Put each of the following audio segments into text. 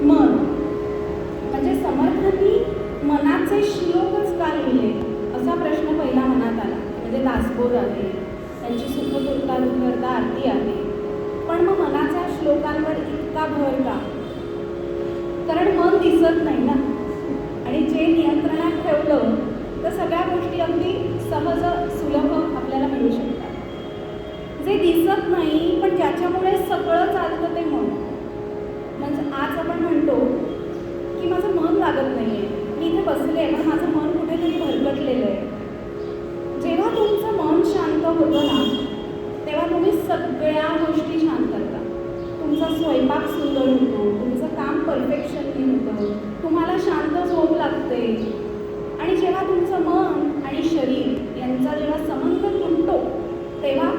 मन म्हणजे समर्थांनी मनाचे श्लोकच का लिहिले असा प्रश्न पहिला मनात आला. म्हणजे दासबोध आहे, त्यांची सुखदुःखात आरती आहे, पण मग मनाच्या श्लोकांवर इतका भर का? कारण मन दिसत नाही ना, आणि जे नियंत्रणात ठेवलं तर सगळ्या गोष्टी अगदी सहज सुलभ आपल्याला मिळू शकतात. जे दिसत नाही पण ज्याच्यामुळे सगळं चालतं ते मन. म्हणजे आज आपण म्हणतो की माझं मन लागत नाही आहे, मी इथे बसले पण माझं मन कुठेतरी भरकटलेलं आहे. जेव्हा तुमचं मन शांत होतं ना, तेव्हा तुम्ही सगळ्या गोष्टी छान करता. तुमचा स्वयंपाक सुंदर होतो, तुमचं काम परफेक्शनली होतं, तुम्हाला शांत झोप लागते. आणि जेव्हा तुमचं मन आणि शरीर यांचा जेव्हा संबंध तुटतो तेव्हा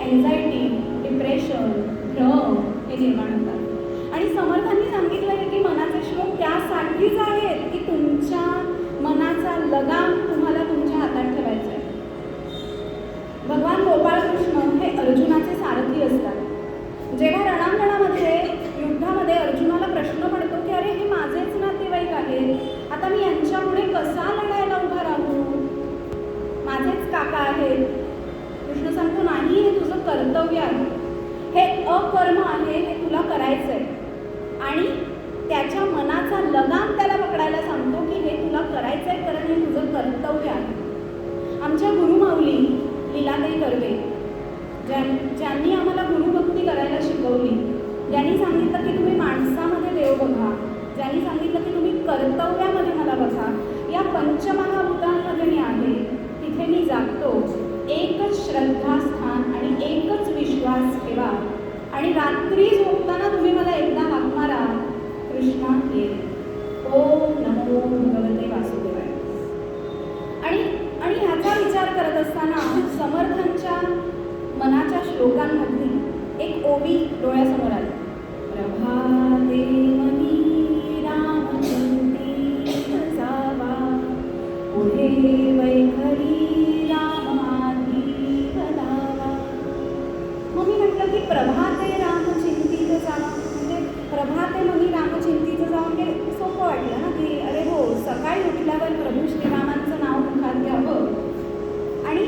एन्झायटी, डिप्रेशन, भ्रम हे निर्माण होतात. आणि समर्थांनी सांगितलं आहे की मनाचे श्लोक त्यासाठीच आहेत की तुमच्या मनाचा लगाम तुम्हाला तुमच्या हातात ठेवायचा आहे. भगवान गोपाळकृष्ण हे अर्जुनाचे सारथी असतात. जेव्हा रणांगणामध्ये युद्धामध्ये अर्जुनाला प्रश्न पडतो की अरे हे माझेच नातेवाईक आहेत, आता मी यांच्यापुढे कसा लढायला उभा राहू, माझेच काका आहेत. कृष्ण सांगतो नाही, हे तुझं कर्तव्य आहे, हे अकर्म आहे, हे तुला करायचं आहे. आणि त्याच्या मनाचा लगाम त्याला पकडायला सांगतो की हे तुला करायचं आहे, कारण हे तुझं कर्तव्य आहे. आमच्या गुरुमाऊली लीलाताई कर्वे ज्यांनी आम्हाला गुरुभक्ती करायला शिकवली, ज्यांनी सांगितलं की तुम्ही माणसामध्ये देव बघा, ज्यांनी सांगितलं की तुम्ही कर्तव्यामध्ये मला बघा, या पंचमहाभूतांमध्ये मी आहे, तिथे मी जागतो. एकच श्रद्धास्थान आणि एकच विश्वास ठेवा, आणि रात्री झोपताना तुम्ही मला एकदा हाक मारा, कृष्णा ये, ओम नमो भगवते वासुदेवाय. आणि ह्याचा विचार करत असताना समर्थांच्या मनाच्या श्लोकांमधली एक ओवी डोळ्यासमोर आली. प्रभाते मनी रामचिंतित जावा, पुढे वैखरी रामाधी बलावा. मग मी म्हटलं की प्रभाते रामचिंतित जावा म्हणजे प्रभाते मनी रामचिंतित जावा म्हणजे सोपं वाटलं ना की अरे हो, सकाळी उठल्यावर प्रभू श्रीरामांचं नाव मुखात घ्यावं. आणि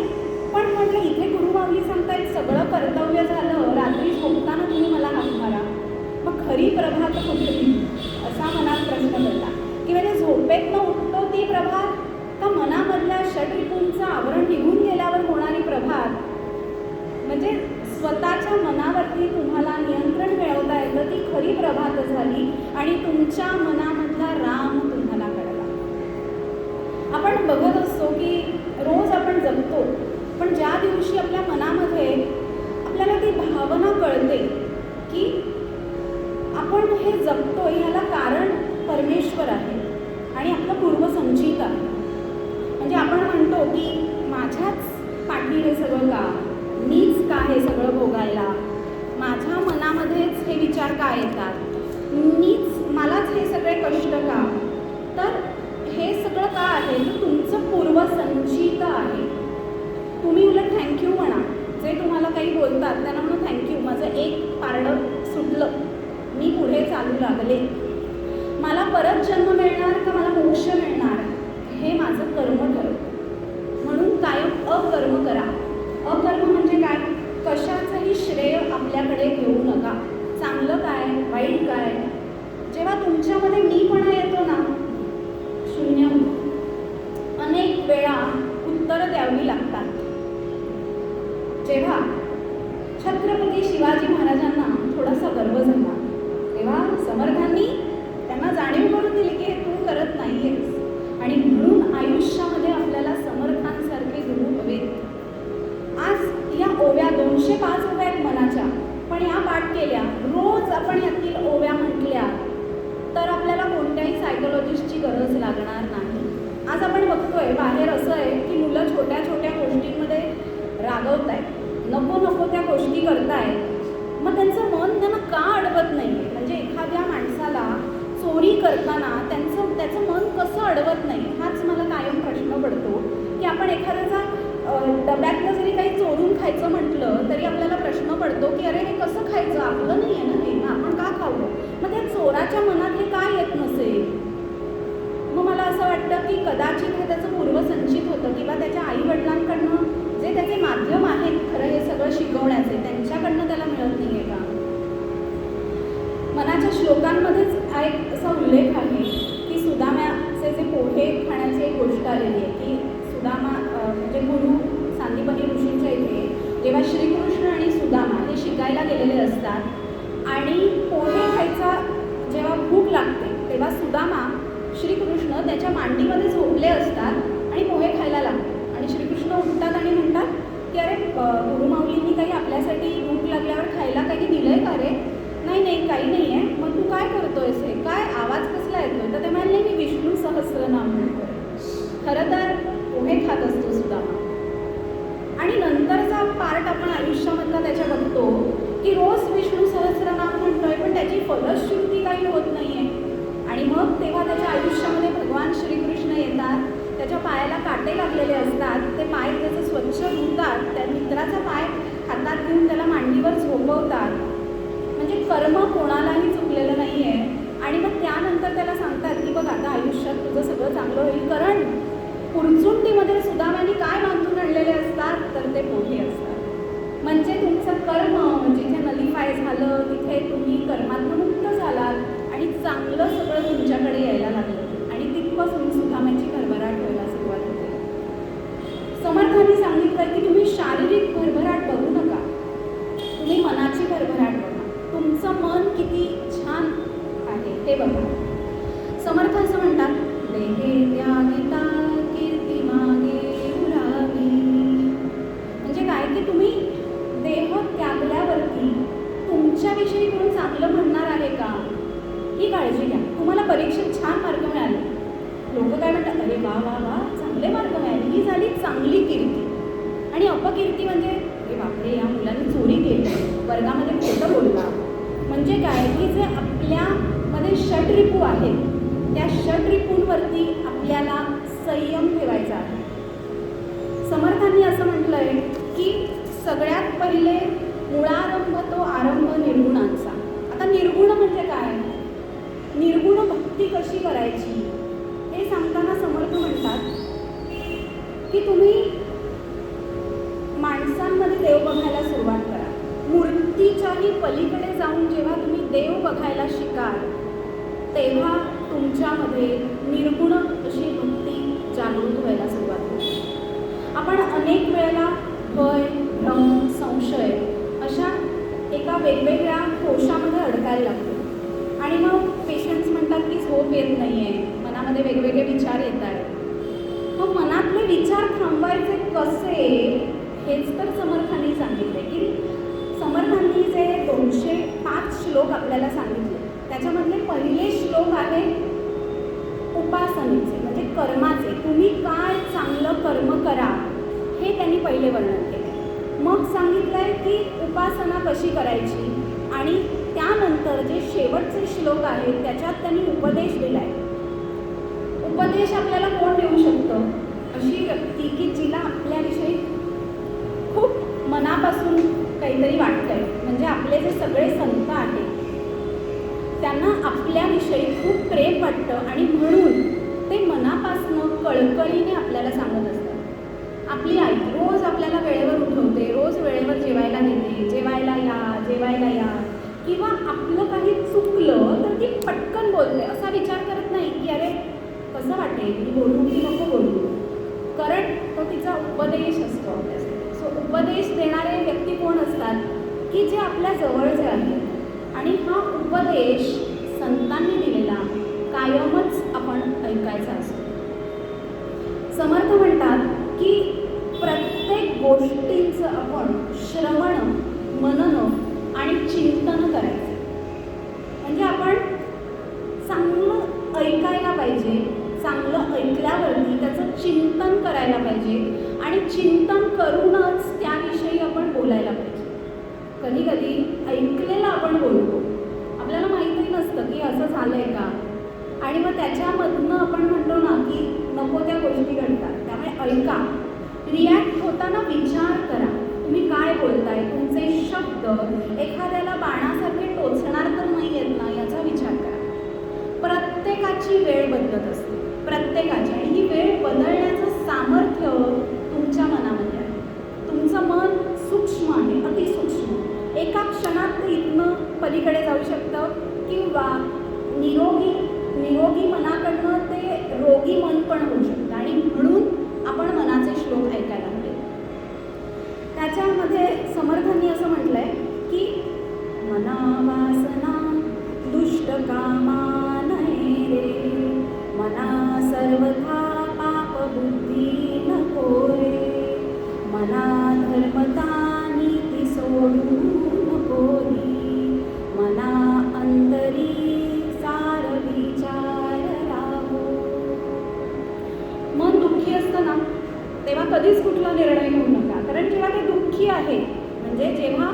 पण म्हटलं इथे गुरुमाऊली सांगतायत सगळं कर्तव्य झालं, रात्री झोपताना तुम्ही मला हाक मारा, मग खरी प्रभात कुठली असा मनात प्रश्न पडला. की म्हणजे झोपेत न उठतो ती प्रभात का मनामधल्या षटरिपूंचं आवरण निघून गेल्यावर होणारी प्रभात. म्हणजे स्वतःच्या मनावरती तुम्हाला नियंत्रण मिळवता येतं, ती खरी प्रभात झाली आणि तुमच्या मनामधला राम तुम्हाला कळला. आपण बघत असतो की रोज आपण जगतो, पण ज्या दिवशी आपल्या मनामध्ये आपल्याला ती भावना कळते की आपण हे जगतो, ह्याला कारण परमेश्वर आहे आणि आपलं पूर्वसंचित आहे. म्हणजे आपण म्हणतो की माझ्याच पाठी हे सगळं का, मीच का हे सगळं भोगायला, माझ्या मनामध्येच हे विचार का येतात, मलाच हे सगळे कष्ट का. तर हे सगळं का आहे तर तुमचं पूर्वसंचित आहे. तुम्ही उलट थँक्यू म्हणा, जे तुम्हाला काही बोलतात त्यांना म्हणून थँक्यू, माझं एक पारडं सुटलं, मी पुढे चालू लागले, मला परत जन्म मिळणार का मला मोक्ष मिळणार हे माझं कर्म ठरवतं. म्हणून कायम अकर्म करा. अकर्म म्हणजे काय, कशाचंही श्रेय आपल्याकडे घेऊ नका. चांगलं काय वाईट काय, जेव्हा तुमच्यामध्ये मीपणा येतो ना, शून्य अनेक वेळा उत्तरं द्यावी लागतात. जेव्हा छत्रपती शिवाजी महाराजांना थोडासा गर्व झाला तेव्हा समर्थांनी त्यांना जाणीव करून दिली की हे तू करत नाहीयेस, आणि म्हणून आयुष्यामध्ये आपल्याला समर्थांसारखे गुरु हवेत. आज या ओव्या 205 ओव्या आहेत मनाच्या, पण या पाठ केल्या, रोज आपण यातील ओव्या म्हटल्या तर आपल्याला कोणत्याही सायकोलॉजिस्टची गरज लागणार नाही. आज आपण बघतोय बाहेर असं आहे की मुलं छोट्या छोट्या गोष्टींमध्ये रागवत आहेत, नको नको त्या गोष्टी करतायत. मग त्यांचं मन त्यांना का अडवत नाही. म्हणजे एखाद्या माणसाला चोरी करताना त्याचं मन कसं अडवत नाही, हाच मला कायम प्रश्न पडतो. की आपण एखाद्याचा डब्यातलं जरी काही चोरून खायचं म्हटलं तरी आपल्याला प्रश्न पडतो की अरे हे कसं खायचं, आपलं नाही आहे ना हे, आपण का खाऊ. मग त्या चोराच्या मनात हे काय कदाचित हे त्याचं पूर्वसंचित होतं किंवा त्याच्या आईवडिलांकडनं जे त्याचे माध्यम आहेत खरं हे सगळं शिकवण्याचे त्यांच्याकडनं त्याला मिळत नाही आहे का? मनाच्या श्लोकांमध्येच हा एक असा उल्लेख आहे की सुदाम्याचे जे पोहे खाण्याची एक गोष्ट आलेली आहे की सुदामा म्हणजे गुरु सांदीपनी ऋषींच्या इथे जेव्हा श्रीकृष्ण आणि सुदामा हे शिकायला गेलेले असतात आणि पोहे खायचा जेव्हा भूक लागते तेव्हा सुदामा श्रीकृष्ण त्याच्या मांडीमध्ये झोपले असतात आणि पोहे खायला लागतात आणि श्रीकृष्ण उठतात आणि म्हणतात की अरे गुरुमाऊलींनी काही आपल्यासाठी भूक लागल्यावर खायला काही दिलं आहे का रे? नाही नाही काही नाही आहे. मग तू काय करतोयस? हे काय आवाज कसला येतोय? तर ते म्हणाले मी विष्णू सहस्रनाम म्हणतोय. खरं तर पोहे खात असतो सुदामा. आणि नंतरचा पार्ट आपण आयुष्यामधला त्याच्या बघतो की रोज विष्णू सहस्रनाम म्हणतोय पण त्याची फलश्रुती काही होत नाही आहे. आणि मग तेव्हा त्याच्या आयुष्यामध्ये भगवान श्रीकृष्ण येतात, त्याच्या पायाला काटे लागलेले असतात, ते पाय त्याचं स्वच्छ धुतात, त्या मित्राचा पाय हातात घेऊन त्याला मांडीवर झोपवतात. म्हणजे कर्म कोणालाही चुकलेलं नाही आहे. आणि मग त्यानंतर त्याला सांगतात की बघ आता आयुष्यात तुझं सगळं चांगलं होईल, कारण पुरचुंडीमध्ये सुदामाने काय बांधून आणलेले असतात तर ते पोहे असतात. म्हणजे तुमचं कर्म जिथे नलिफाय झालं तिथे तुम्ही कर्मातून मुक्त झालात आणि चांगलं सगळं तुमच्याकडे यायला लागलं आणि तिथपासून सुदामाची भरभराट व्हायला सुरुवात होते. समर्थांनी सांगितलं की तुम्ही शारीरिक भरभराट बघू नका, तुम्ही मनाची भरभराट बघा. तुमचं मन किती छान आहे ते बघा. समर्थ असं म्हणतात, देहे त्यागिता कीर्ती मागे उरावी. म्हणजे काय की तुम्ही देह त्यागल्यावरती तुमच्याविषयी कोण चांगलं म्हणणार आहे का ही काळजी घ्या. तुम्हाला परीक्षेत छान मार्क मिळाले, लोक काय म्हणतात अरे वा वा वा चांगले मार्क मिळाले, ही झाली चांगली कीर्ती. आणि अपकीर्ती म्हणजे अरे बापरे या मुलाने चोरी केली, वर्गामध्ये खोटं बोलला. म्हणजे काय की जे आपल्यामध्ये षड्रिपू आहेत त्या षड्रिपूंवरती आपल्याला संयम ठेवायचा आहे. समर्थांनी असं म्हटलंय की सगळ्यात पहिले मुळारंभ तो आरंभ निर्गुणांचा. आता निर्गुण म्हणजे काय? निर्गुण भक्ती कशी करायची हे सांगताना समर्थ म्हणतात की तुम्ही माणसांमध्ये देव बघायला सुरुवात करा. मूर्तीच्याही पलीकडे जाऊन जेव्हा तुम्ही देव बघायला शिकाल तेव्हा तुमच्यामध्ये निर्गुण अशी भक्ती जागृत व्हायला सुरुवात होते. आपण अनेक वेळेला भय, भ्रम, संशय अशा एका वेगवेगळ्या कोशामध्ये अडकायला लागतो आणि मग पेशंट्स म्हणतात की झोप येत नाही आहे, मनामध्ये वेगवेगळे विचार येत आहेत. मग मनातले विचार थांबवायचे कसे हेच तर समर्थांनी सांगितले की समर्थांनी जे 205 श्लोक आपल्याला सांगितले त्याच्यामधले पहिले श्लोक आहे उपासनेचे म्हणजे कर्माचे. तुम्ही काय चांगलं कर्म करा हे त्यांनी पहिले वर्णन केले. मग सांगितलंय की उपासना कशी करायची आणि त्यानंतर जे शेवटचे श्लोक आहेत त्याच्यात त्यांनी उपदेश दिलाय. उपदेश आपल्याला कोण देऊ शकतं? अशी व्यक्ती की जिला आपल्याविषयी खूप मनापासून काहीतरी वाटतंय. म्हणजे आपले जे सगळे संत आहेत त्यांना आपल्याविषयी खूप प्रेम वाटतं आणि म्हणून ते मनापासून कळकळीने आपल्याला सांगत असतात. आपली आई रोज आपल्याला वेळेवर उठवते, रोज वेळेवर जेवायला देते, जेवायला या जेवायला या. किंवा आपलं काही चुकलं तर ती पटकन बोलते, असा विचार करत नाही की अरे कसं वाटेल मी बोलू की नको बोलू, कारण तो तिचा उपदेश असतो आपल्यासाठी. सो उपदेश देणारे व्यक्ती कोण असतात की जे आपल्या जवळचे आहेत आणि हा उपदेश संतांनी दिलेला कायमच आपण ऐकायचा असतो. समर्थ म्हणतात की प्रत्येक गोष्टींचं आपण श्रवण, मनन आणि चिंतन करायचं. म्हणजे आपण चांगलं ऐकायला पाहिजे, चांगलं ऐकल्यावरती त्याचं चिंतन करायला पाहिजे आणि चिंतन करूनच त्याविषयी आपण बोलायला पाहिजे. कधी कधी ऐकलेलं आपण बोलतो, आपल्याला माहितीही नसतं की असं झालं आहे का, आणि मग त्याच्यामधनं आपण म्हणतो ना की नको त्या गोष्टी घडतात. त्यामुळे ऐका, रिॲक्ट होताना विचार करा तुम्ही काय बोलताय, तुमचे शब्द एखाद्याला बाणासारखे टोचणार तर नाही येत ना याचा विचार करा. प्रत्येकाची वेळ बदलत असते, प्रत्येकाची, आणि ही वेळ किंवा निरोगी मनाकडनं ते रोगी मन पण होऊ शकतं आणि म्हणून आपण मनाचे श्लोक ऐकायला हवे. त्याच्यामध्ये समर्थांनी असं म्हटलंय की मना वासना दुष्ट कामा नये रे, मना सर्वथा पाप बुद्धी नको रे, मना धर्मता नीती सोडू नको रे, मना अंतरी सार विचार राहो. मन दुःखी असतं ना तेव्हा कधीच कुठला निर्णय घेऊ नका, कारण जेव्हा ते दुःखी आहे म्हणजे जेव्हा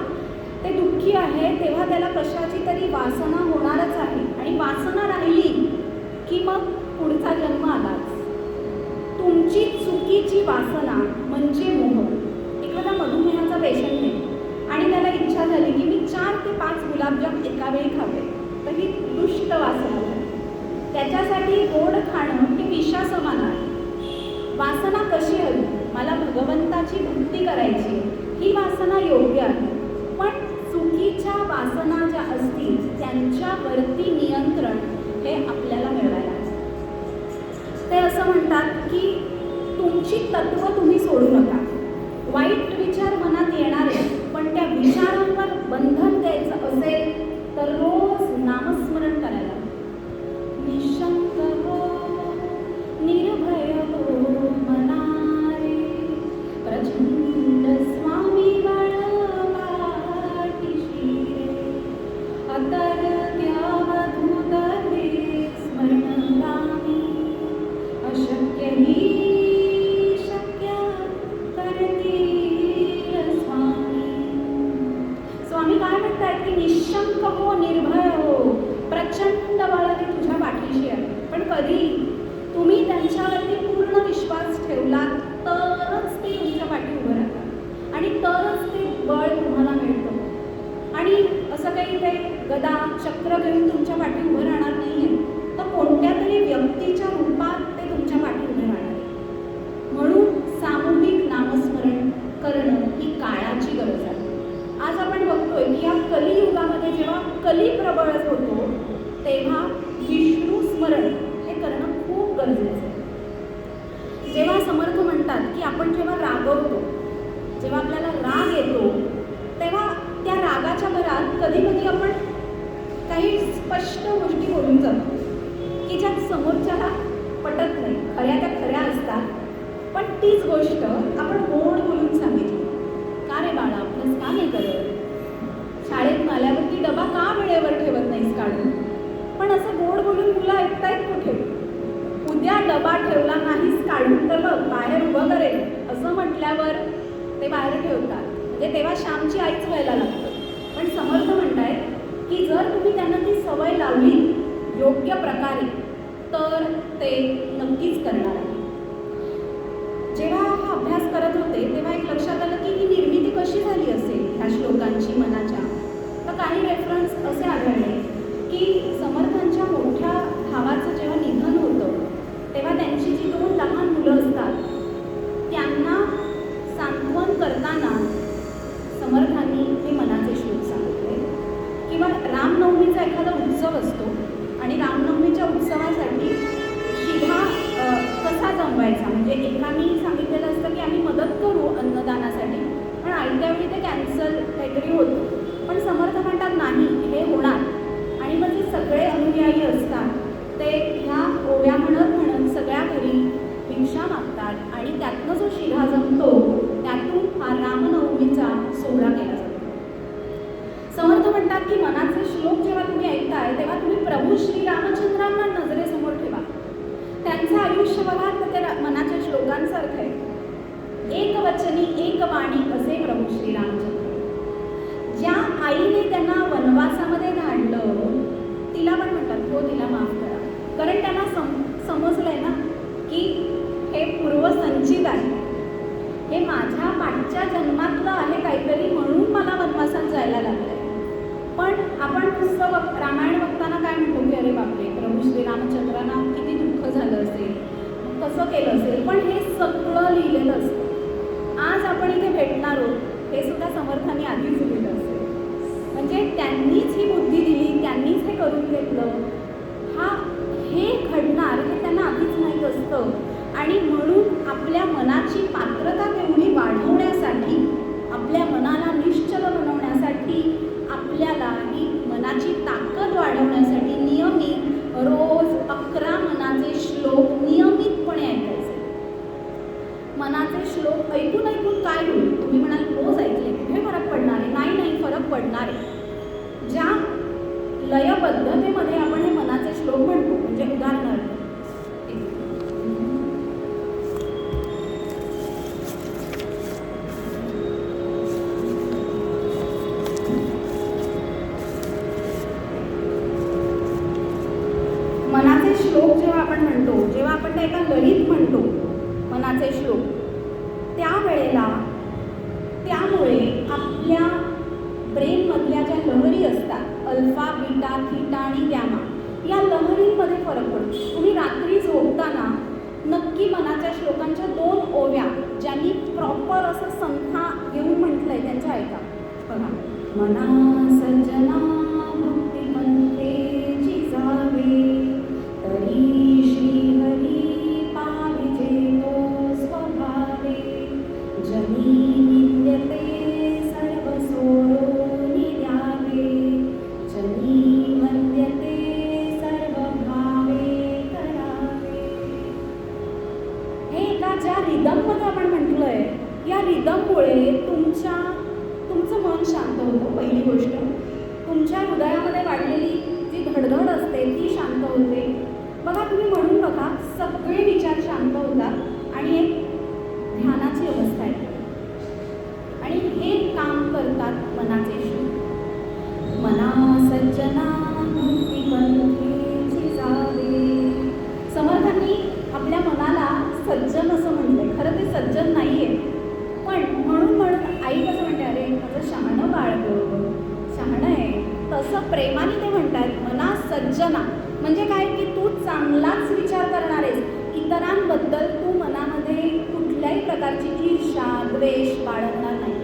ते दुःखी आहे तेव्हा त्याला कशाची तरी वासना होणारच आहे आणि वासना राहिली की मग पुढचा जन्म आलाच. तुमची चुकीची वासना म्हणजे मोह. एखादा मधुमेहाचा पेशंट आहे आणि त्याला इच्छा झाली की मी 4 ते 5 गुलाबजाम एका वेळी खावे, तर ही दुष्ट वासना झाली. त्याच्यासाठी गोड खाणं हे विषासमान आहे. वासना कशी हवी, मला भगवंताची भक्ती करायची, ही वासना योग्य आहे. पण चुकीच्या वासना ज्या असतील त्यांच्यावरती नियंत्रण हे आपल्याला मिळवायला असतं. ते असं म्हणतात की तुमची तत्व तुम्ही सोडू नका. वाईट विचार मनात येणारे, पण त्या विचारांवर बंधन द्यायचं असेल तर रोज नामस्मरण करायला. निशंक हो, निर्भय हो मना रे, प्रचंड स्वामी बळ पाठीशी रे, अतर्क्यावधूत हे स्मरणगामी, अशक्य ही शक्य करतील स्वामी. स्वामी काय म्हणतायत की निशंक हो, निर्भय हो, प्रचंड बळाने तुझ्या पाठीशी आहे. पण कधी तुम्ही त्यांच्यावरती पूर्ण विश्वास ठेवला तरच ते तुमच्या पाठी उभं राहतात आणि तरच ते बळ तुम्हाला मिळतं. आणि असं काही ते गदा चक्र घेऊन तुमच्या पाठी उभं राहणार नाहीये, तर कोणत्या तरी व्यक्तीच्या रूपात ते तुमच्या पाठी उभे राहणार आहे. म्हणून सामूहिक नामस्मरण करणं ही काळाची गरज आहे. आज आपण बघतोय की या कलियुगामध्ये जेव्हा कली प्रबळ होतो तेव्हा विष्णू स्मरण हे करणं खूप गरजेचं आहे. जेव्हा समर्थ म्हणतात की आपण जेव्हा रागवतो, जेव्हा आपल्याला राग येतो तेव्हा त्या रागाच्या भरात कधी कधी आपण काही स्पष्ट गोष्टी बोलून जातो की ज्या समोरच्याला पटत नाही. खऱ्या त्या खऱ्या असतात, पण तीच गोष्ट आपण गोड बोलून सांगितली. का रे बाळा अभ्यास का नाही करत, शाळेत आल्यावरती डबा का वेळेवर ठेवत नाहीस काढून. पण असं गोड बोलून मुलं ऐकतायत कुठे. उद्या डबा ठेवला नाहीस काढून तर बघ बाहेर उभं करेल असं म्हटल्यावर ते बाहेर ठेवतात. म्हणजे तेव्हा श्यामची आईच व्हायला लागतं. पण समर्थ म्हणतायत की जर तुम्ही त्यांना ती सवय लावली योग्य प्रकारे तर ते नक्कीच करणार आहे. जेव्हा हा अभ्यास करत होते तेव्हा एक लक्षात आलं की ही निर्मिती कशी झाली असेल ह्या श्लोकांची मनाच्या. तर काही रेफरन्स असे आढळले की समर्थांच्या मोठ्या भावाचं जेव्हा निधन होतं तेव्हा त्यांची जी 2 लहान मुलं असतात त्यांना सांत्वन करताना समर्थांनी हे मनाचे श्लोक सांगितले. किंवा रामनवमीचा एखादा उत्सव असतो आणि रामनवमीच्या उत्सवासाठी शिधा कसा जमवायचा, म्हणजे एकाने सांगितलेलं असतं की आम्ही मदत करू अन्नदानासाठी, पण आयत्या वेळी ते कॅन्सल काहीतरी होतं. पण समर्थ म्हणतात नाही हे होणार. आणि मग जे सगळे अनुयायी असतात ते ह्या ओव्या म्हणत सगळ्या घरी भिक्षा मागतात आणि त्यातनं जो शिधा जमतो त्यातून हा रामनवमीचा सोहळा केला जातो. समर्थ म्हणतात की मनाचे श्लोक जेव्हा तुम्ही ऐकताय तेव्हा तुम्ही प्रभू श्री रामचंद्रांना नजरेसमोर ठेवा. त्यांचं आयुष्य बघा तर ते मनाच्या श्लोकांसारखं आहे. एक वचनी एक वाणी असे प्रभू श्री रामचंद्र. ज्या आईने त्यांना वनवासामध्ये धाडलं तिला पण म्हणतात हो तिला माफ करा, कारण त्यांना समजलंय ना की हे पूर्वसंचित आहे, हे माझ्या मागच्या जन्मातलं आहे काहीतरी, म्हणून मला वनवासात जायला लागलंय. पण आपण पुस्तक रामायण बघताना काय म्हणतो की अरे बापरे प्रभू श्री रामचंद्रांना किती दुःख झालं असेल, कसं केलं असेल. पण हे सगळं लिहिलेलं असतं. आज आपण इथे भेटणार आहोत हे सुद्धा समर्थांनी आधीच लिहिलं असेल. म्हणजे त्यांनीच ही बुद्धी दिली, त्यांनीच हे करून घेतलं, हे घडणार हे त्यांना आधीच माहीत असतं. आणि म्हणून आपल्या मनाची पात्रता तेवढी वाढवण्यासाठी, आपल्या मनाला निश्चल बनवण्यासाठी, आपल्याला ही मनाची ताकद वाढवण्यासाठी नियमित रोज 11 मनाचे श्लोक नियमितपणे ऐकायचे. मनाचे श्लोक ऐकून ऐकून काय होईल? तुम्ही म्हणाल रोज ऐकले कुठे फरक पडणार आहे? नाही, फरक पडणार आहे. ज्या लयबद्धतेमध्ये आपण हे मनाचे श्लोक म्हणतो, म्हणजे उदाहरणार्थ मनाचे श्लोक जेव्हा आपण म्हणतो, जेव्हा आपण त्या एका लळीत म्हणतो मनाचे श्लोक, त्यावेळेला त्यामुळे आपल्या ब्रेनमधल्या ज्या लहरी असतात, अल्फा, बीटा, थीटा आणि गॅमा, या लहरींमध्ये फरक पडतो. तुम्ही रात्री झोपताना नक्की मनाच्या श्लोकांच्या 2 ओव्या ज्यांनी प्रॉपर असं संख्या घेऊन म्हटलंय त्यांच्या ऐका. बघा, मना सज्जना भक्तिमंत्रे जिजावे, तरी श्रीहरी पाविजे तो स्वभावे, जनी निंद्यते सर्व सोडून द्यावे, जनी वंद्यते सर्व भावे करावे. हे एका ज्या रिदममध्ये आपण म्हटलंय, या रिदममुळे तुमचं मन शांत होतं. पहिली गोष्ट, तुमच्या हृदयामध्ये वाढलेली जी धडधड असते ती शांत होते. बघा, तुम्ही म्हणून बघा, सगळे विचार शांत होतात आणि एक ध्यानाची अवस्था येते. आणि हे काम करतात मनाचे श्लोक. मना सज्जना भक्तिपंथी जावे. समर्थांनी आपल्या मनाला सज्जन असं म्हटलंय. खरं ते सज्जन नाहीये, पण म्हणून आई कसं म्हणते, अरे माझं शहाणं बाळगं, शहाणं आहे, तसं प्रेमाने ते म्हणतात मना सज्जना. म्हणजे काय की तू चांगलाच विचार करणार आहेस, इतरांबद्दल तू मनामध्ये कुठल्याही प्रकारची ईर्ष्या, द्वेष बाळगणार नाही.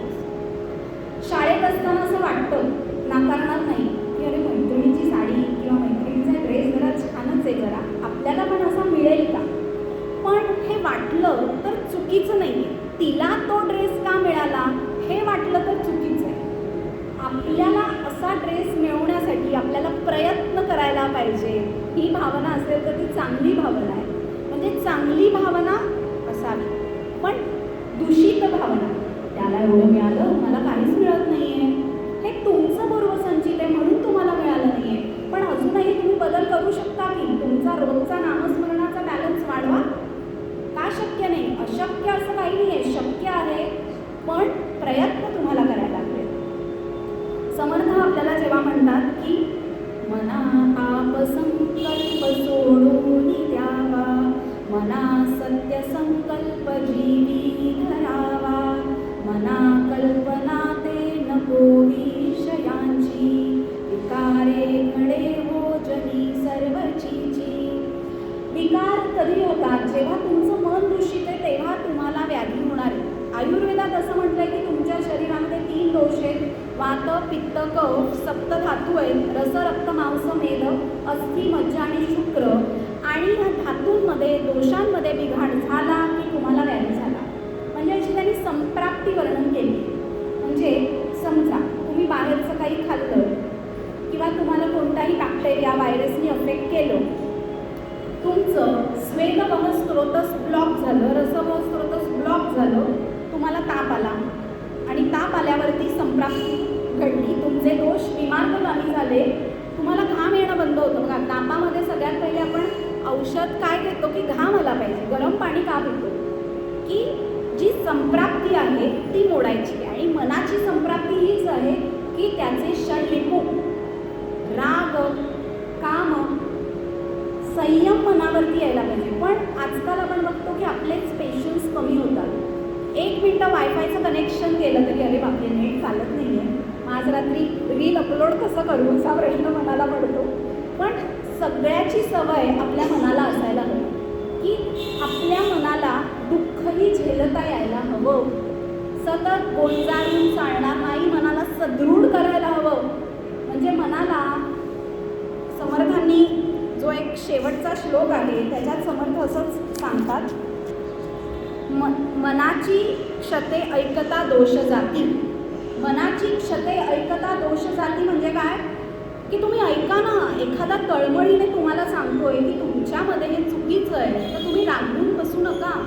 शाळेत असताना असं वाटतं, नाकारणार नाही की अरे मैत्रिणीची साडी किंवा मैत्रिणीचा ड्रेस जरा छानच आहे, जरा आपल्याला पण असा मिळेल का? पण हे वाटलं तर चुकीचं नाही. तिला तो ड्रेस का मिळाला हे वाटलं तर चुकीचं आहे. आपल्याला असा ड्रेस मिळवण्यासाठी आपल्याला प्रयत्न करायला पाहिजे. ही भावना असेल तर ती चांगली भावना आहे. म्हणजे चांगली भावना असावी, पण दूषित भावना, त्याला एवढं मिळालं मला काहीच मिळत नाही आहे, हे तुमचं पूर्वसंचित आहे म्हणून तुम्हाला मिळालं नाही आहे. पण अजूनही तुम्ही बदल करू शकता की तुमचा रोजचा नामस्मरणाचा बॅलन्स वाढवा. का शक्य नाही? अशक्य असं काही नाही आहे, शक्य आहे, पण प्रयत्न तुम्हाला करायला लागेल. समर्थ आपल्याला जेव्हा म्हणतात की मना पाप संकल्प सोडून द्यावा, मना सत्य संकल्प जीवी धरावा, मना कल्पना ते नको विषयांची, विकारे घडे हो जनी सर्वचीची. विकार कधी होतात? जेव्हा तुमचं मन दूषित आहे तेव्हा तुम्हाला व्याधी होणार आहे. आयुर्वेदात असं म्हटलंय की तुमच्या शरीरामध्ये 3 दोष आहेत, वात, पित्त, कफ, सप्त धातू आहेत, रस, रक्त, मांस, मेद, अस्थि, मज्जा आणि शुक्र. आणि ह्या धातूंमध्ये, दोषांमध्ये बिघाड झाला की तुम्हाला व्याधी झाला. म्हणजे अशी त्यांनी संप्राप्ती वर्णन केली. म्हणजे समजा तुम्ही बाहेरचं काही खाल्लं किंवा तुम्हाला कोणताही बॅक्टेरिया, व्हायरसनी अफेक्ट केलं, तुमचं स्वेदवह स्रोतस ब्लॉक झालं, रसवह स्रोतस ब्लॉक झालं, तुम्हाला ताप आला आणि ताप आल्यावरती संप्राप्ती घडली, तुमचे दोष विमार्गगामी झाले, तुम्हाला घाम येणं बंद होतं. बघा, तापामध्ये सगळ्यात पहिले आपण औषध काय घेतो की घाम आला पाहिजे, गरम पाणी का पितो की जी संप्राप्ती आहे ती मोडायची. आणि मनाची संप्राप्ती हीच आहे की त्याचे षड्रिपू, राग, काम, संयम मनावरती यायला पाहिजे. पण आजकाल आपण बघतो की आपलेच पेशन्स कमी होतात. 1 मिनिटं वायफायचं कनेक्शन केलं तरी अरे बापरे नेट चालत नाही आहे, आज रात्री रील अपलोड कसं करू असा प्रश्न मनाला पडतो. पण सगळ्याची सवय आपल्या मनाला असायला हवी की आपल्या मनाला दुःखही झेलता यायला हवं. सतत गोंजारून चालणार नाही, मनाला सदृढ करायला हवं. म्हणजे मनाला समर्थांनी जो एक शेवटचा श्लोक आहे त्याच्यात समर्थ असंच सांगतात, मनाची क्षते ऐकता दोष जाती. मनाची क्षते ऐकता दोष जाती म्हणजे काय की तुम्ही ऐका ना, एखादा तळमळीने तुम्हाला सांगतोय की तुमच्यामध्ये हे चुकीचं आहे, तर तुम्ही रागवून बसू नका.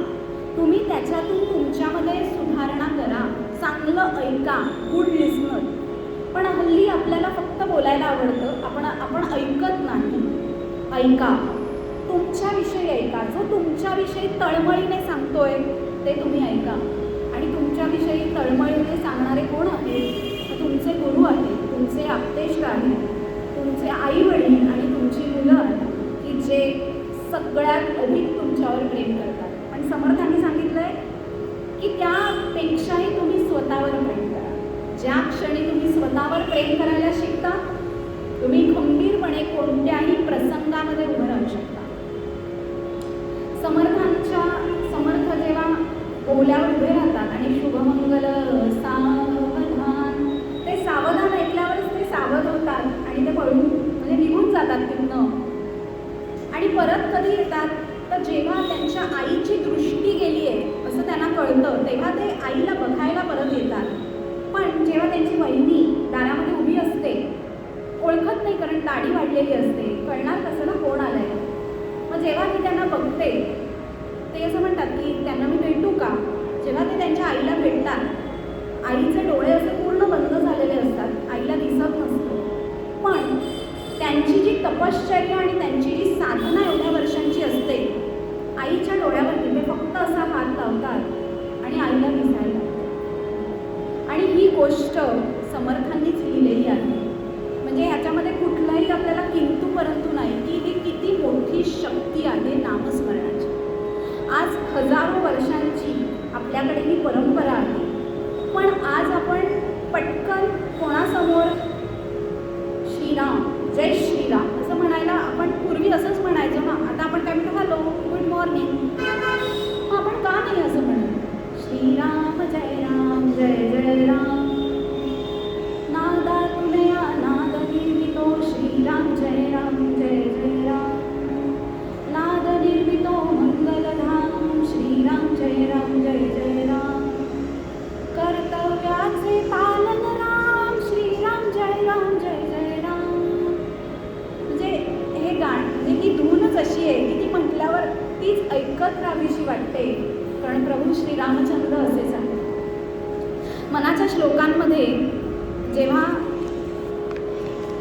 तुम्ही त्याच्यातून तुमच्यामध्ये सुधारणा करा, चांगलं ऐका, गुड लिस्नर. पण हल्ली आपल्याला फक्त बोलायला आवडतं, आपण ऐकत नाही. ऐका, तुमच्याविषयी ऐका. जो तुमच्याविषयी तळमळीने सांगतोय ते तुम्ही ऐका. आणि तुमच्याविषयी तळमळीने सांगणारे कोण आहेत? तर तुमचे गुरु आहेत, तुमचे आप्तेष्ट आहेत, तुमचे आई वडील आणि तुमची मुलं आहेत की जे सगळ्यात अधिक तुमच्यावर प्रेम करतात. पण समर्थांनी सांगितलंय की त्यापेक्षाही तुम्ही स्वतःवर प्रेम करा. ज्या क्षणी तुम्ही स्वतःवर प्रेम करायला शिकता, तुम्ही खंबीरपणे कोणत्याही प्रसंगामध्ये उभं राहू शकता. समर्थ जेव्हा बोल्यावर उभे राहतात आणि शुभमंगल सावधान, ते सावधान ऐकल्यावरच ते सावध होतात आणि ते पळून म्हणजे निघून जातात तिथनं. आणि परत कधी येतात तर जेव्हा त्यांच्या आईची दृष्टी गेली आहे असं त्यांना कळतं, तेव्हा ते आईला बघायला परत येतात. पण जेव्हा त्यांची वहिनी दारामध्ये उभी असते, ओळखत नाही कारण दाढी वाढलेली असते, कळणार कसं ना कोण आलंय. मग जेव्हा मी त्यांना बघते ते असं म्हणतात की त्यांना मी भेटू का. जेव्हा ते त्यांच्या आईला भेटतात, आईचे डोळे असे पूर्ण बंद झालेले असतात, आईला दिसत नसतं. पण त्यांची जी तपश्चर्या आणि त्यांची जी साधना एवढ्या वर्षांची असते, आईच्या डोळ्यावरती ते फक्त असा हात लावतात आणि आईला दिसायला लागतं. आणि ही गोष्ट समर्थांनीच लिहिलेली आहे. म्हणजे ह्याच्यामध्ये कुठलाही आपल्याला किंतु परंतु नाही की ही किती मोठी शक्ती आहे नामस्मरणाची. आज हजारो वर्षांची आपल्याकडे ही परंपरा आहे. पण आज आपण पटकन कोणासमोर श्रीराम, जय श्रीराम असं म्हणायला, आपण पूर्वी असंच म्हणायचो ना, आता आपण काय म्हणतो, हॅलो, गुड मॉर्निंग. आपण का नाही असं म्हणायचं? श्रीराम जय राम, जय जय राम, नादातुनया नाद निर्मितो श्रीराम जय राम, जय जय राम, नाद निर्मितो मंगलधाम श्रीराम जय राम, जय जय राम, कर्तव्याचे पालन राम श्रीराम जय राम, जय जय राम. म्हणजे हे गाणं, म्हणजे ही धूनच अशी आहे की ती म्हटल्यावर तीच ऐकत राहावीशी वाटते, कारण प्रभू श्रीरामचंद्र असे सांगतात. मनाच्या श्लोकांमध्ये जेव्हा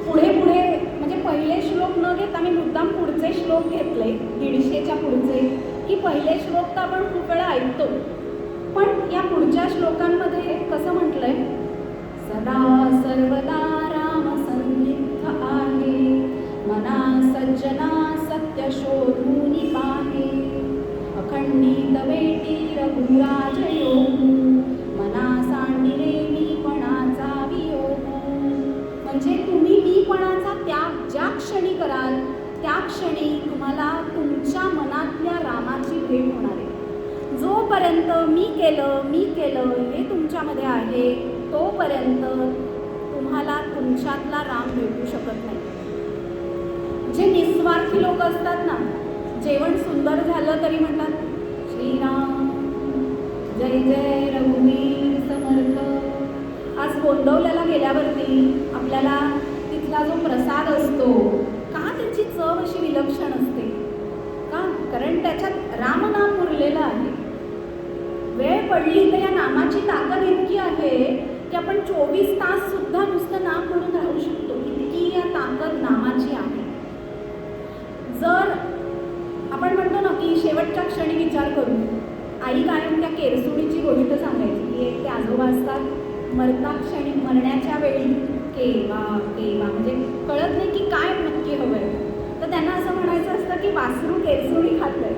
पुढे म्हणजे पहिले श्लोक न घेता मी मुद्दाम पुढचे श्लोक घेतले, 150च्या पुढचे, की पहिले श्लोक तर आपण खूप वेळा ऐकतो, पण या पुढच्या श्लोकांमध्ये कसं म्हटलंय, सदा सर्वदा राम सन्निध आहे, मना सज्जना सत्य शोधून पाहे, अखंडित वेटी रघुराज योग, मना सांडिरे मीपणाचा वियोग. म्हणजे तुम्ही मीपणाचा त्याग ज्या क्षणी कराल त्या क्षणी तुम्हाला तुमच्या मनातल्या रामाची भेट होणार आहे. जोपर्यंत मी केलं हे तुमच्यामध्ये आहे, तोपर्यंत तुम्हाला तुमच्यातला राम भेटू शकत नाही. जे निस्वार्थी लोक असतात ना, जेवण सुंदर झालं तरी म्हणतात श्रीराम, जय जय रघुवीर समर्थ. आज गोंदवल्याला गेल्यावरती आपल्याला तिथला जो प्रसाद असतो, का त्याची चव अशी विलक्षण असते का, कारण त्याच्यात रामनाम मुरलेलं आहे. वेळ पडली तर या नामाची ताकद इतकी आहे की आपण 24 तास सुद्धा नुसतं नाम म्हणून राहू शकतो, इतकी या ताकद नामाची आहे. जर आपण म्हणतो ना की शेवटच्या क्षणी विचार करू, आई कायम त्या केरसुणीची गोष्ट सांगायची की एक ते आजोबा असतात, मरण्याच्या वेळी केवा केवा म्हणजे कळत नाही की काय नक्की हवं आहे, तर त्यांना असं म्हणायचं असतं की वासरू केरसुणी खातंय,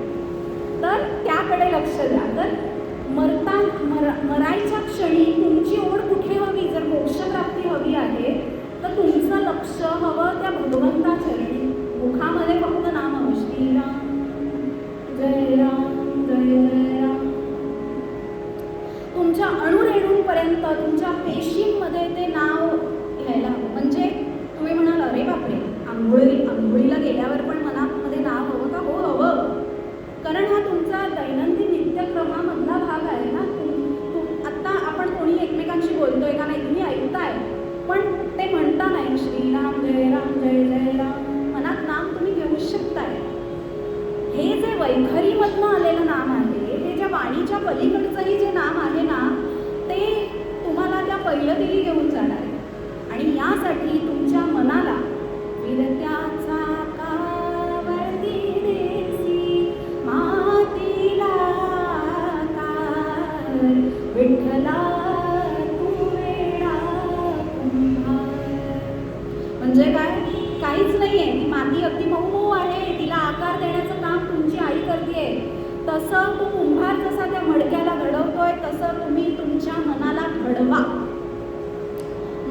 तर त्याकडे लक्ष द्या. तर मरायच्या क्षणी तुमची ओढ कुठे हवी, जर मोक्षप्राप्ती हवी आहे तर तुमचं लक्ष हवं त्या भगवंता चरणी. मुखामध्ये फक्त नाम हवं, श्रीराम जय राम, जय जय राम. तुमच्या अणुरेणूंपर्यंत तुमच्या पेशींमध्ये ते नाव घ्यायला हवं. म्हणजे तुम्ही वैखरीमधनं आलेलं नाम आहे, हे ज्या वाणीच्या पलीकडचंही जे नाम आहे ना, ते तुम्हाला त्या पैलतीरी घेऊन जाणार आहे. आणि यासाठी तुमच्या मनाला विरत्याचा कावरती देसी मातीला कार विठ्ठला तू वेडा कुंभार. म्हणजे काय, काहीच नाही आहे, ती माती अगदी मऊ मऊ आहे, तिला आकार देण्याचं काम तुमची आई करते. तसं तो कुंभार जसा त्या मडक्याला घडवतोय तसं तुम्ही तुमच्या मनाला घडवा.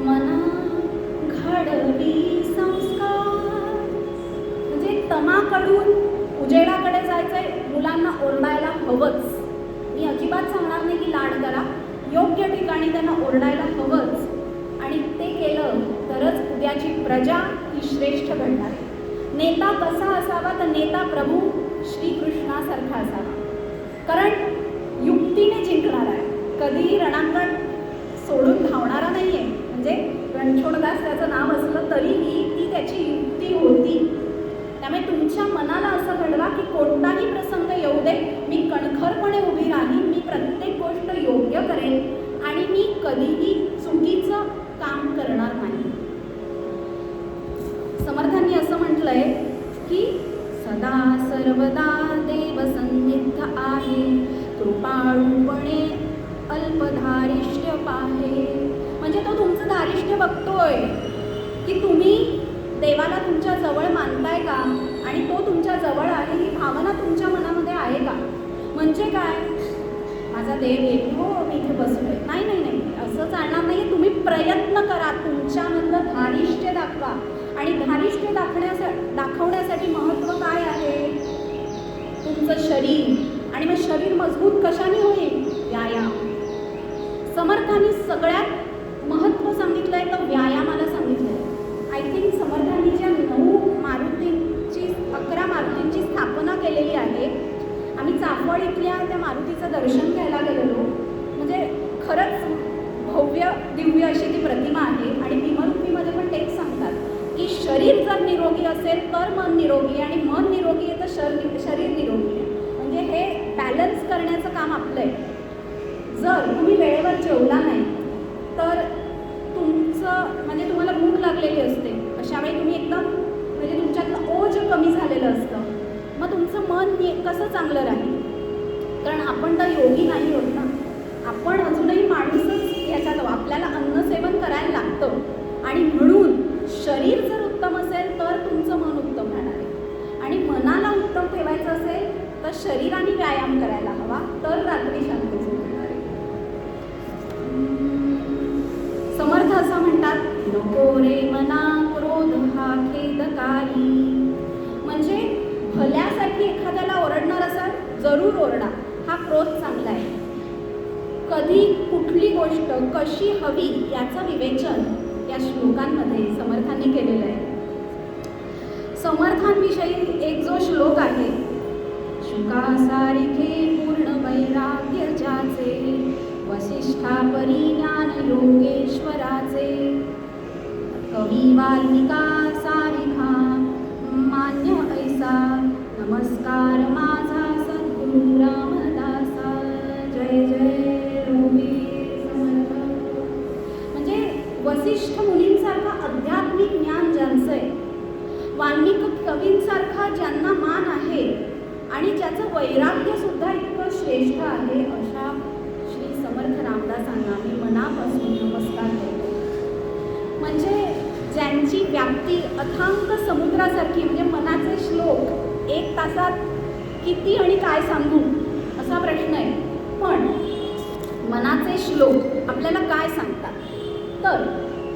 मना घडवी संस्कार. म्हणजे तमाकडून उजेडाकडे जायचंय, मुलांना ओरडायला हवंच. मी अजिबात सांगणार नाही की लाड करा, योग्य ठिकाणी त्यांना ओरडायला हवंच. आणि ते केलं तरच उद्याची प्रजा ही श्रेष्ठ घडणार आहे. नेता कसा असावा, तर नेता प्रभू श्रीकृष्णासारखा असावा. कारण युक्तीने जिंकणार आहे, कधीही रणांगण सोडून धावणारा नाही आहे. म्हणजे रणछोडदास त्याचं नाव असलं तरीही ती त्याची युक्ती होती. त्यामुळे तुमच्या मनाला असं घडवा की कोणताही प्रसंग येऊ दे, मी कणखरपणे उभी राहीन, मी प्रत्येक गोष्ट योग्य करेन आणि मी कधीही चुकीचं काम करणार नाही. समर्थांनी असं म्हटलंय की सदा सर्वदा देव सन्निध आहे, कृपाळूपणे अल्पधारिष्ट्य पाहे. म्हणजे तो तुमचं धारिष्ट्य बघतोय की तुम्ही देवाला तुमच्या जवळ मानताय का, आणि तो तुमच्या जवळ आहे ही भावना तुमच्या मनामध्ये आहे का. म्हणजे काय, माझा देव येईल, हो मी इथे बसलोय, नाही नाही नाही असं चालणार नाही. तुम्ही प्रयत्न करा, तुमच्यामधलं धारिष्ट्य दाखवा. आणि धारिष्ट्य दाखवण्यासाठी महत्त्व काय आहे, तुमचं शरीर. आणि मग शरीर मजबूत कशाने होईल, व्यायाम. समर्थांनी सगळ्यात महत्त्व सांगितलंय तर व्यायामाला सांगितलंय. आय थिंक समर्थांनी ज्या 11 मारुतींची स्थापना केलेली आहे, आम्ही चाफळ इथल्या त्या मारुतीचं दर्शन घ्यायला गेलेलो. म्हणजे खरंच भव्य दिव्य अशी ती प्रतिमा आहे. आणि भीमरूपीमध्ये पण तेच सांगतात की शरीर जर निरोगी असेल तर मन निरोगी, आणि मन निरोगी आहे तर शरीर निरोगी आहे. म्हणजे हे बॅलन्स करण्याचं काम आपलं आहे. जर तुम्ही वेळेवर जेवला नाही तर तुमचं म्हणजे तुम्हाला भूक लागलेली असते, अशा वेळी तुम्ही एकदम म्हणजे तुमच्यातलं ओझ कमी झालेलं असतं, मग तुमचं मन कसं चांगलं राहील. कारण आपण तर योगी नाही होत ना, आपण अजूनही माणूसच याच्यात. आपल्याला अन्नसेवन करायला लागतं. आणि म्हणून शरीर जर उत्तम असेल तर तुमचं मन उत्तम राहणार आहे. आणि मनाला उत्तम ठेवायचं असेल तर शरीराने व्यायाम करायला हवा, तर रात्री शांती झोपणार आहे. समर्थ असं म्हणतात, नको रे मना क्रोध हा खेदकारी. म्हणजे भल्यासाठी एखाद्याला ओरडणार असाल, जरूर ओरडा, हा क्रोध चांगला आहे. कधी कुठली गोष्ट कशी हवी याचं विवेचन या श्लोकांमध्ये समर्थांनी केलेलं आहे. समर्थांविषयी एक जो श्लोक आहे, शुकासारिखे पूर्ण वैराग्य ज्याचे, वसिष्ठा परिज्ञान योगेश्वराचे, कवी वाल्मिका सारिखा मान्य ऐसा, नमस्कार माझा सद्गुरु रामदासा. जय जय रघुवीर समर्थ. म्हणजे वसिष्ठ मुनींसारखा आध्यात्मिक ज्ञान ज्यांचं आहे, वाल्मिक कवींसारखा ज्यांना मान आहे आणि ज्याचं वैराग्य सुद्धा इतकं श्रेष्ठ आहे, अशा श्री समर्थ रामदासांना मी मनापासून नमस्कार करतो. म्हणजे ज्यांची व्याप्ती अथांग समुद्रासारखी, म्हणजे मनाचे श्लोक 1 तासात किती आणि काय सांगू असा प्रश्न आहे. पण मनाचे श्लोक आपल्याला काय सांगतात, तर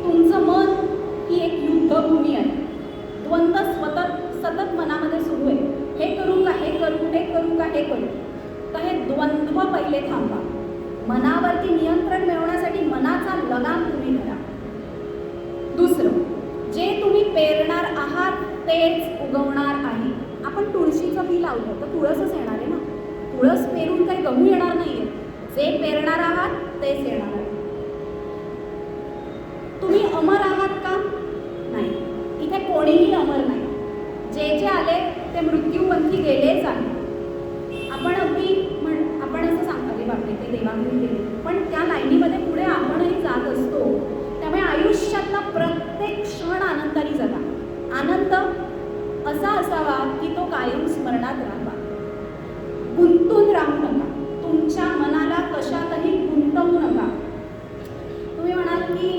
तुमचं मन ही एक युद्धभूमी आहे. द्वंद्व सतत मनामध्ये सुरू आहे, हे करू का हे करू, हे करू का हे करू. तर हे द्वंद्व पहिले थांबवा. मनावरती नियंत्रण मिळवण्यासाठी मनाचा लगाम तुम्ही धरा. दुसरं, जे तुम्ही पेरणार आहात तेच उगवणार आहे. आपण तुळशीचं बी लावलं तर तुळसच येणार आहे ना. तुळस पेरून काही गहू येणार नाहीये. जे पेरणार आहात तेच येणार आहे. तुम्ही अमर आहात का? नाही, इथे कोणीही अमर नाही. जे जे आले ते मृत्यूपंथी गेलेच आहे. आपण अगदी आपण असं सांगतो की बापरे ते देवाघरी गेले, पण त्या लाईनीमध्ये पुढे आपणही जात असतो. त्यामुळे आयुष्यातला प्रत्येक क्षण आनंदाने जगा. आनंद असा असावा की तो कायम स्मरणात राहावा. गुंतून राहू नका, तुमच्या मनाला कशातही गुंतवू नका. तुम्ही म्हणाल की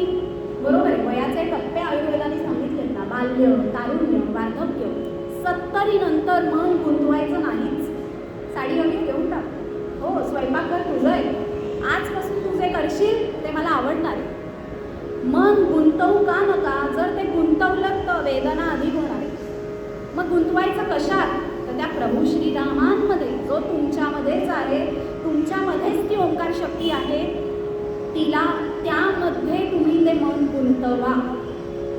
बरोबर आहे, वयाचे टप्पे आयुर्वेदाने सांगितलेत ना, बाल्य, तारुण्य, वार्धक्य. 70 नंतर मन गुंतवायचं नाहीच. साडी वगैरे घेऊन टाक, हो स्वयंपाकघर तुझं आहे, आजपासून तुझे करशील ते मला आवडणार आहे. मन गुंतवू का नका? जर ते गुंतवलं तर वेदना अधिक होणार आहे. मग गुंतवायचं कशात? तर त्या प्रभू श्रीरामांमध्ये, जो तुमच्यामध्येच आहे, तुमच्यामध्येच ती ओंकार शक्ती आहे, तिला त्यामध्ये तुम्ही ते मन गुंतवा.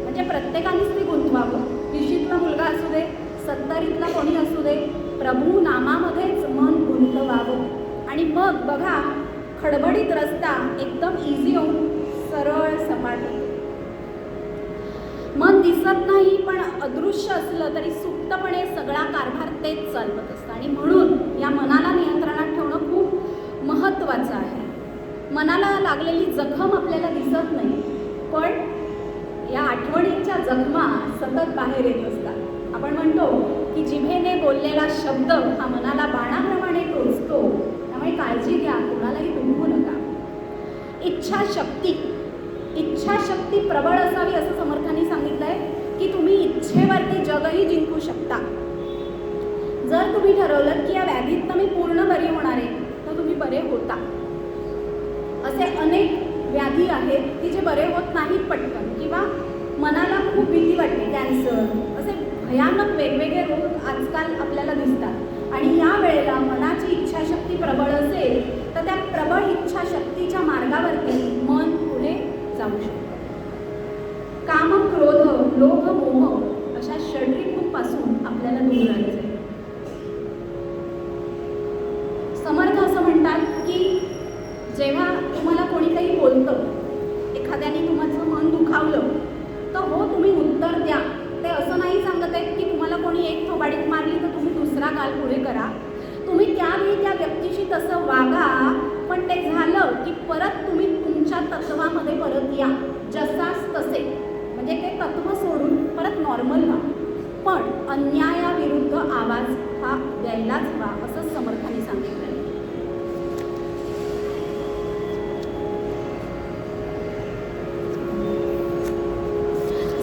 म्हणजे प्रत्येकानेच ते गुंतवावं. 20ला मुलगा असू दे, 70ला कोणी असू दे, प्रभू नामामध्येच मन गुंतवावं. आणि मग बघा, खडबडीत रस्ता एकदम इझी होऊन सरळ सपाट होतो. मन दिसत नाही पण अदृश्य असलं तरी सुप्तपणे सगळा कारभार तेच चालवत असतं. आणि म्हणून या मनाला नियंत्रणात ठेवणं खूप महत्त्वाचं आहे. मनाला लागलेली जखम आपल्याला दिसत नाही, पण या आठवणींच्या जखमा सतत बाहेर येत असतात. आपण म्हणतो की जिभेने बोललेला शब्द हा मनाला बाणाप्रमाणे टोचतो. त्यामुळे काळजी घ्या, कोणालाही दुखवू नका. इच्छाशक्ती प्रबळ असावी असं समर्थांनी सांगितलंय की तुम्ही इच्छेवरती जगही जिंकू शकता. जर तुम्ही ठरवलं की या व्याधीतनं मी पूर्ण बरी होणार आहे, तर तुम्ही बरे होता. असे अनेक व्याधी आहेत की जे बरे होत नाहीत पटकन, किंवा मनाला खूप भीती वाटते. कॅन्सर, असे भयानक वेगवेगळे रोग आजकाल आपल्याला दिसतात. आणि या वेळेला मनाची इच्छाशक्ती प्रबळ असेल तर त्या प्रबळ इच्छाशक्तीच्या मार्गावरती मन पुढे जाऊ शकतं. काम, क्रोध, लोभ, मोह अशा षड्रिपूंपासून आपल्याला दूर राहायचं आहे. समर्थ असं म्हणतात की जेव्हा तुम्हाला कोणी काही बोलतं, एखाद्याने तुमचं मन दुखावलं, तर हो तुम्ही उत्तर द्या. ते असं नाही सांगत आहेत की तुम्हाला कोणी एक थोबाडीत मारली तर तुम्ही दुसरा काल पुढे करा. तुम्ही त्यावेळी त्या व्यक्तीशी तसं वागा, पण ते झालं की परत तुम्ही तुमच्या तत्वामध्ये परत या, जसाच तसे. म्हणजे ते तत्व सोडून परत नॉर्मल व्हा. पण अन्यायाविरुद्ध आवाज हा द्यायलाच हवा असं समर्थांनी सांगितलं.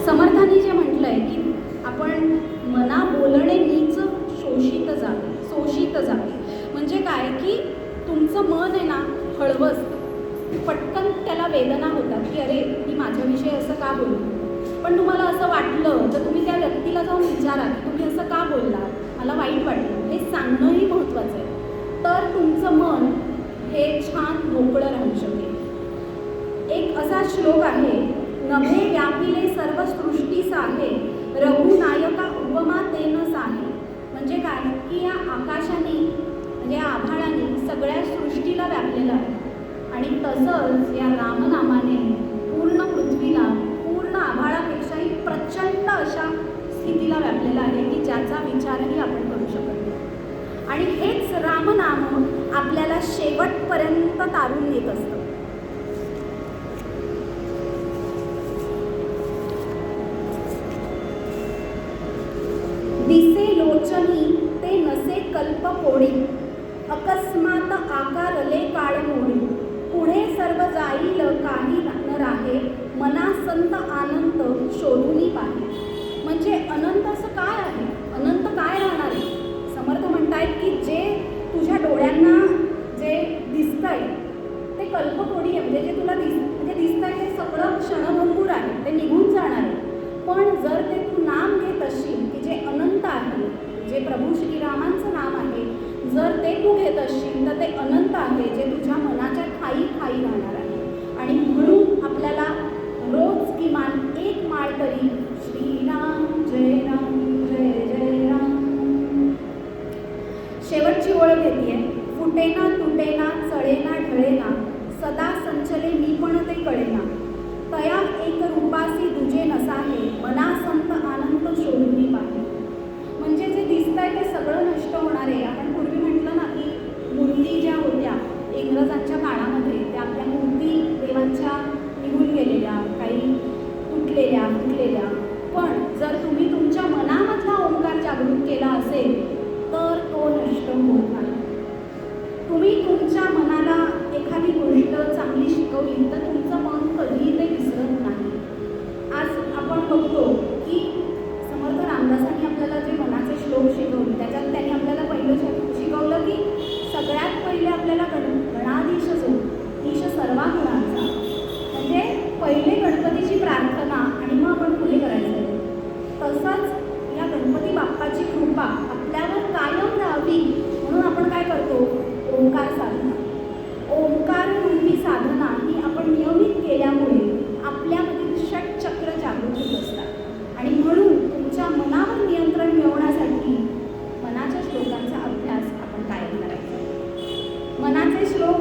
समर्थांनी जे म्हटलंय की आपण मना बोलणे नीच शोषित जावे. म्हणजे काय की तुमचं मन आहे ना हळवं असतं, पटकन त्याला वेदना होतात की अरे मी माझ्याविषयी असं का बोलू. पण तुम्हाला असं वाटलं तर तुम्ही त्या व्यक्तीला जाऊन विचारा की तुम्ही असं का बोलला, मला वाईट वाटलं, हे सांगणंही महत्त्वाचं आहे. तर तुमचं मन हे छान मोकळं राहू शकेल. एक असा श्लोक आहे, नभे व्यापिले सर्व सृष्टी साहे, रघुनायका उपमा तेनच आहे. म्हणजे काय की या आकाशाने म्हणजे या आभाळाने सगळ्या सृष्टीला व्यापलेलं आहे. आणि तसंच या रामनामाने पूर्ण पृथ्वीला, पूर्ण आभाळापेक्षाही प्रचंड अशा स्थितीला व्यापलेलं आहे की ज्याचा विचारही आपण करू शकत नाही. आणि हेच रामनाम आपल्याला शेवटपर्यंत तारून नेत असतं. दिसे लोचनी ते नसे कल्प कोडी, अकस्मात आकारले काळ मोडी. पुढे सर्व जाईल काही न राहे, मना संत आनंद शोधूनी पाहे. म्हणजे अनंत असं काय आहे, अनंत काय राहणार आहे. समर्थ म्हणतायत की जे तुझ्या डोळ्यांना जे दिसतंय ते कल्पकोडी आहे. म्हणजे जे तुला दिसतंय ते सगळं क्षणभंगूर आहे, ते निघून जाणार आहे. पण जर ते तू नाम घेत असशील की जे अनंत आहे, जे प्रभू श्रीरामांचं नाम आहे, जर ते तू घेत असशील तर ते अनंत आहे, जे तुझ्या मनाच्या ठाई राहणार आहे. आणि म्हणून आपल्याला रोज किमान एक माळ तरी श्रीराम जय राम जय जय राम. शेवटची ओळ घेतीये, फुटेना तुटेना चळेना ढळेना, सदा संचले मी पण ते कळेना. तया एक रूपासी दुजे नसाहे, मना संत आनंद शोधूनी पाहे. म्हणजे जे दिसतंय ते सगळं नष्ट होणार आहे. आपण पूर्वी म्हटलं ना की शिकवली तर तुमचं मन कधीही ते विसरत नाही. आज आपण बघतो की समर्थ रामदासांनी आपल्याला जे मनाचे श्लोक शिकवले त्याच्यात त्यांनी आपल्याला पहिलं शिकवलं की सगळ्यात पहिले आपल्याला गणाधीश जो ईश सर्वा गुणांचा, म्हणजे पहिले गणपतीची प्रार्थना आणि मग आपण पुढे करायचं. तसंच या गणपती बाप्पाची कृपा आपल्यावर कायम राहावी म्हणून आपण काय करतो, ओंकार साधना. ओंकार रूपी साधना ही आपण नियमित केल्यामुळे आपल्यामधील षटचक्र जागृत होत असतात आणि म्हणून तुमच्या मनावर नियंत्रण मिळवण्यासाठी मनाच्या श्लोकांचा अभ्यास आपण कायम करायचा. मनाचे श्लोक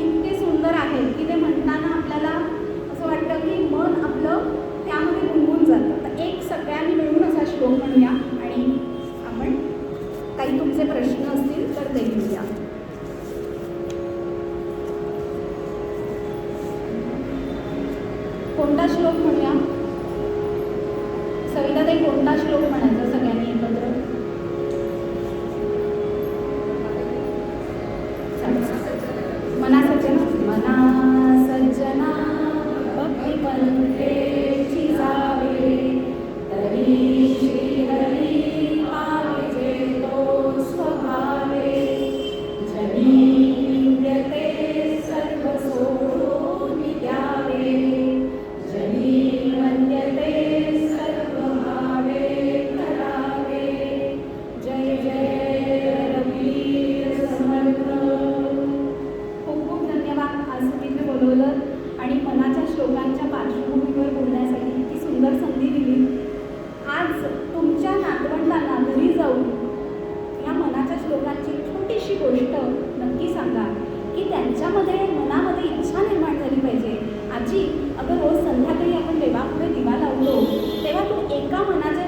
इतके सुंदर आहेत की ते म्हणताना आपल्याला असं वाटतं की मन आपलं त्यामध्ये गुंगून जातं. तर एक सगळ्यांनी मिळून असा श्लोक म्हणूया आणि आपण काही तुमचे प्रश्न असतील तर ते घेऊया. कोणता श्लोक म्हणूया? सविता ताई, कोणता श्लोक म्हणायचा सगळ्यांनी एकत्र? मना सज्जना भक्ती पंथेची जावे, तरी श्रीहरी पाविजे तो स्वभावे. जनी विद्यते सर्व सोडून द्यावे, जनी वंद्यते सर्व भावे करावे. जय जय रघुवीर समर्थ. खूप खूप धन्यवाद आज तुम्ही इथे बोलवलं आणि मनाच्या श्लोकांच्या पार्श्वभूमीवर बोलण्यासाठी इतकी सुंदर संधी दिली. आज तुमच्या नातवंडांना घरी जाऊन या मनाच्या श्लोकांची छोटीशी गोष्ट नक्की सांगा की त्यांच्यामध्ये मनामध्ये इच्छा निर्माण झाली पाहिजे. आजी, अगं रोज संध्याकाळी आपण देवापुढे दिवा लावतो तेव्हा तू एका मनाच्या